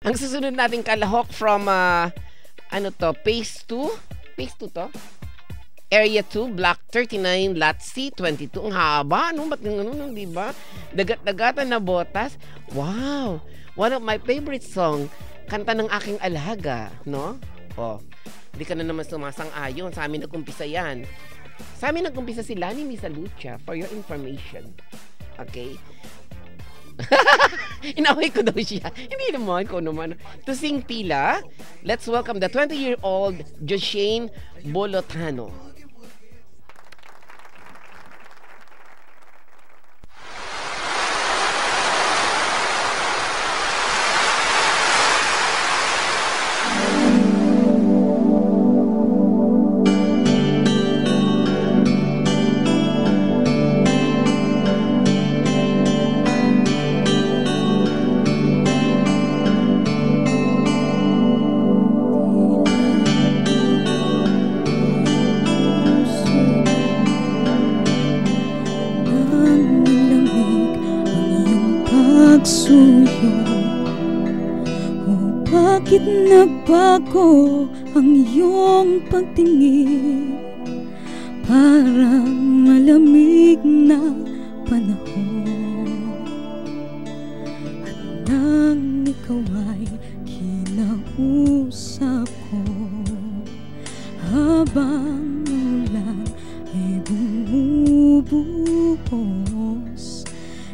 Ang susunod nating kalahok from, ano to, Phase 2? Phase 2 to? Area 2, Block 39, Lot C22. Ang haba, no? Ba't ganun, di ba? Dagat-dagatan na botas. Wow! One of my favorite song, kanta ng aking alaga, no? Oh, hindi ka na naman sumasang-ayon. Sa amin nag-umpisa yan. Sa amin nag-umpisa si Lani Misalucha, for your information. Okay? Inaway ko daw siya. Hindi naman ko naman. To sing pila, let's welcome the 20-year-old Joshane Bolotano. Bakit nagbago ang iyong pagtingin? Parang malamig na panahon. At nang ikaw ay kinausap ko, habang ulan ay bumubuhos,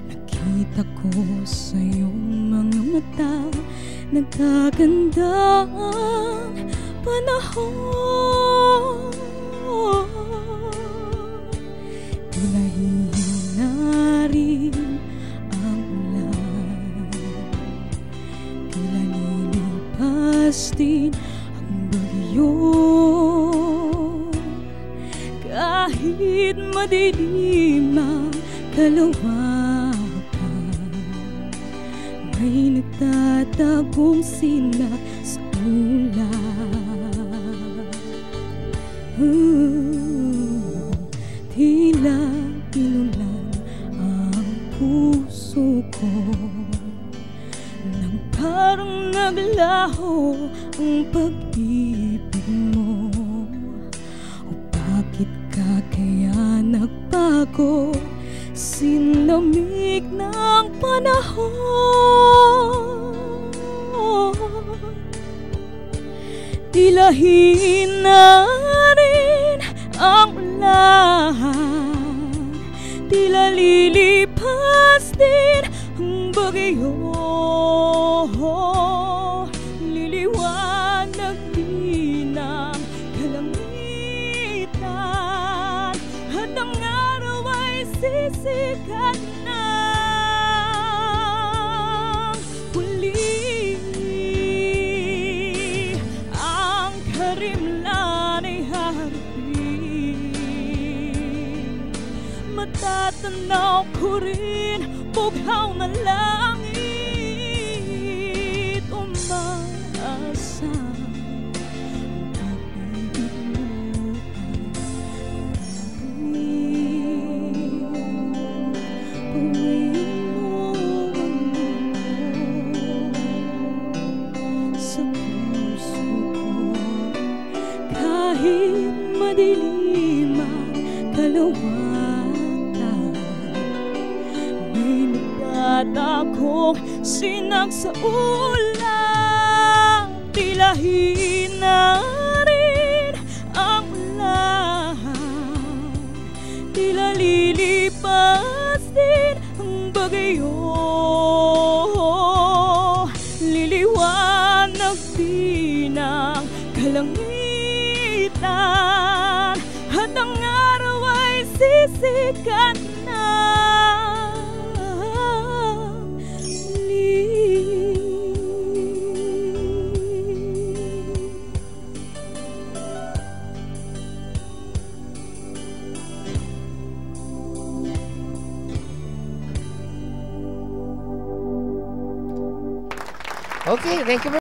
nakita ko sa iyong mga mata nagkaganda ang panahon. Tila hihina rin ang ulan, tila lilipas din ang bagyo. Kahit madilim ang kalawakan, may nagtatagong sinag sa ulan. Tila inulan ang puso ko, nang parang naglaho ang pag-ibig mo. O bakit ka kaya nagbago? Sinlamig ng panahon, tila hina rin ang ulan, tila lilipas din ang bagyo. Liliwanag din ang kalangitan, at ang araw ay sisikat na muli. Ang karimlan ay harapin, matatanaw ko rin bughaw na langit. Umaasa kahit madilim ang kalawakan, may nagtatakong sinag sa ulan. Tila hina rin ang ulan, tila lilipas din ang bagyo. Liliwanag din ang kalangitan, at ang araw ay sisikat na muli. Okay, thank you very